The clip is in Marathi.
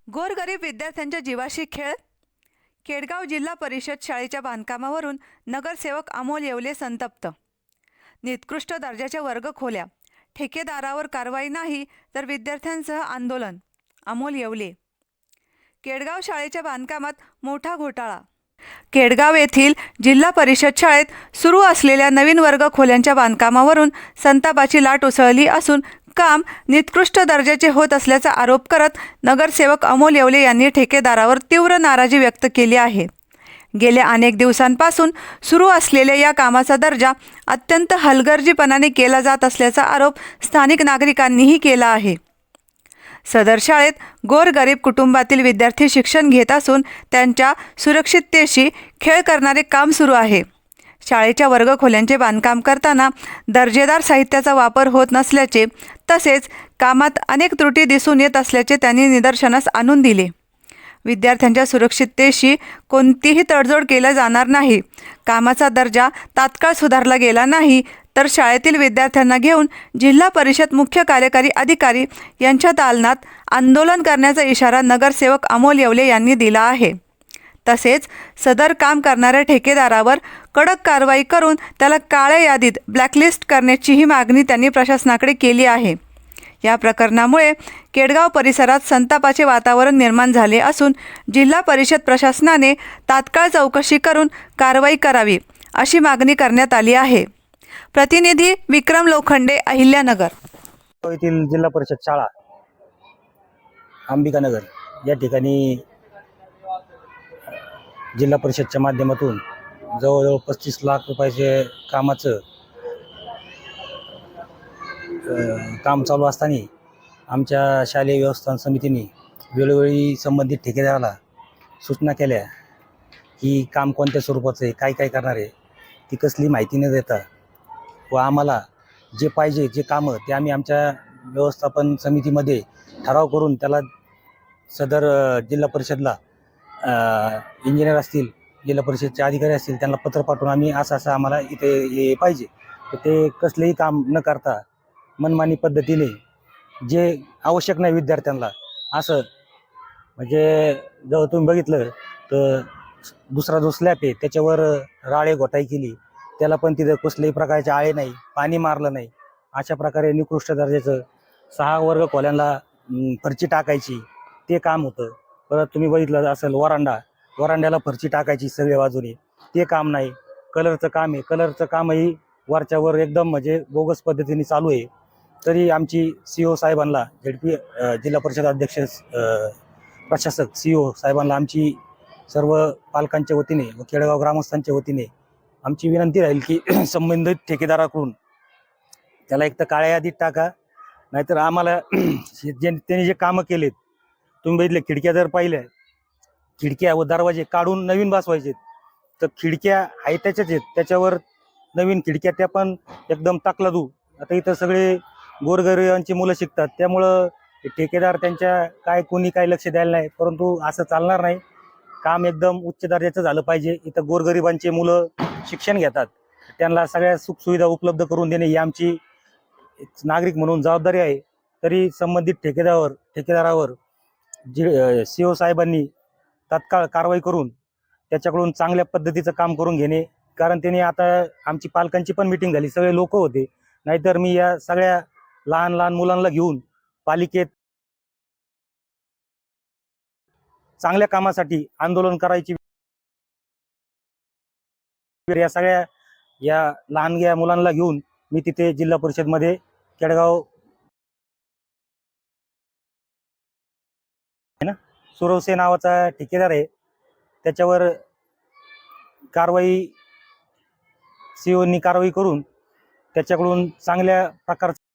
गोरगरीब विद्यार्थ्यांच्या जीवाशी खेळ. केडगाव जिल्हा परिषद शाळेच्या बांधकामावरून नगरसेवक अमोल येवले संतप्त. निकृष्ट दर्जाच्या वर्गखोल्या, ठेकेदारावर कारवाई नाही तर विद्यार्थ्यांसह आंदोलन. अमोल येवले. केडगाव शाळेच्या बांधकामात मोठा घोटाळा. केडगाव येथील जिल्हा परिषद शाळेत सुरू असलेल्या नवीन वर्गखोल्यांच्या बांधकामावरून संतापाची लाट उसळली असून काम निकृष्ट दर्जाचे होत असल्याचा आरोप करत नगरसेवक अमोल येवले यांनी ठेकेदारावर तीव्र नाराजी व्यक्त केली आहे. गेल्या अनेक दिवसांपासून सुरू असलेल्या या कामाचा दर्जा अत्यंत हलगर्जीपणाने केला जात असल्याचा आरोप स्थानिक नागरिकांनीही केला आहे. सदर शाळेत गोरगरीब कुटुंबातील विद्यार्थी शिक्षण घेत असून त्यांच्या सुरक्षिततेशी खेळ करणारे काम सुरू आहे. शाळेच्या वर्गखोल्यांचे बांधकाम करताना दर्जेदार साहित्याचा वापर होत नसल्याचे तसेच कामात अनेक त्रुटी दिसून येत असल्याचे त्यांनी निदर्शनास आणून दिले. विद्यार्थ्यांच्या सुरक्षिततेशी कोणतीही तडजोड केला जाणार नाही. कामाचा दर्जा तात्काळ सुधारला गेला नाही तर शाळेतील विद्यार्थ्यांना घेऊन जिल्हा परिषद मुख्य कार्यकारी अधिकारी यांच्या दालनात आंदोलन करण्याचा इशारा नगरसेवक अमोल येवले यांनी दिला आहे. तसेच सदर काम करणाऱ्या ठेकेदारावर कडक कारवाई करून त्याला काळ्या यादीत ब्लॅकलिस्ट करण्याचीही मागणी त्यांनी प्रशासनाकडे केली आहे. या प्रकरणामुळे केडगाव परिसरात संतापाचे वातावरण निर्माण झाले असून जिल्हा परिषद प्रशासनाने तात्काळ चौकशी करून कारवाई करावी अशी मागणी करण्यात आली आहे. प्रतिनिधी विक्रम लोखंडे, अहिल्यानगर. येथील जिल्हा परिषद शाळा अंबिकानगर या ठिकाणी जिल्हा परिषदच्या माध्यमातून जवळजवळ 35 लाख रुपयाचे कामाचं काम चालू असताना आमच्या शालेय व्यवस्थापन समितीने वेळोवेळी संबंधित ठेकेदाराला सूचना केल्या की काम कोणत्या स्वरूपाचं आहे, काय करणार आहे, ती कसली माहिती न देता व आम्हाला जे पाहिजे जे कामं ते आम्ही आमच्या व्यवस्थापन समितीमध्ये ठराव करून त्याला सदर जिल्हा परिषदला इंजिनियर असतील, जिल्हा परिषदचे अधिकारी असतील त्यांना पत्र पाठवून आम्ही असं आम्हाला इथे हे पाहिजे, तर ते कसलेही काम न करता मनमानी पद्धतीने जे आवश्यक नाही विद्यार्थ्यांना असं म्हणजे जर तुम्ही बघितलं तर दुसरा जो स्लॅब आहे त्याच्यावर राळे घोटाई केली, त्याला पण तिथं कसल्याही प्रकारचे आळे नाही, पाणी मारलं नाही, अशा प्रकारे निकृष्ट दर्जाचं 6 वर्गखोल्यांना फरची टाकायची ते काम होतं. परत तुम्ही बघितलं असेल वरांड्याला फरची टाकायची सगळ्या बाजूने, ते काम नाही. कलरचं काम आहे, कलरचं कामही वरच्यावर एकदम म्हणजे बोगस पद्धतीने चालू आहे. तरी आमची CO साहेबांना झेडपी जिल्हा परिषद अध्यक्ष प्रशासक CO साहेबांना आमची सर्व पालकांच्या वतीने व केडगाव ग्रामस्थांच्या वतीने आमची विनंती राहील की संबंधित ठेकेदाराकडून त्याला एक तर काळ्या यादीत टाका, नाहीतर आम्हाला त्यांनी जे कामं केलेत तुम्ही बघितले, खिडक्या जर पाहिल्या, खिडक्या व दरवाजे काढून नवीन बसवायचे, तर खिडक्या आहे त्याच्याच आहेत, त्याच्यावर नवीन खिडक्या त्या पण एकदम ताकलादू. आता इथं सगळे गोरगरिबांची मुलं शिकतात, त्यामुळं ठेकेदार त्यांच्या कोणी काय लक्ष द्यायला नाही. परंतु असं चालणार नाही, काम एकदम उच्च दर्जाचं झालं पाहिजे. इथं गोरगरिबांचे मुलं शिक्षण घेतात, त्यांना सगळ्या सुखसुविधा उपलब्ध करून देणे ही आमची नागरिक म्हणून जबाबदारी आहे. तरी संबंधित ठेकेदारावर CO साहेबांनी तात्काळ कारवाई करून त्याच्याकडून चांगल्या पद्धतीचं काम करून घेणे, कारण त्यांनी आता आमची पालकांची पण मीटिंग झाली, सगळे लोक होते, नाहीतर मी या सगळ्या लहान लहान मुलांना घेऊन पालिकेत चांगल्या कामासाठी आंदोलन करायची. या सगळ्या या लहानग्या मुलांना घेऊन मी तिथे जिल्हा परिषदमध्ये केडगाव सुरवसे नावाचा ठेकेदार आहे, त्याच्यावर कारवाई COनी कारवाई करून त्याच्याकडून चांगल्या प्रकारचा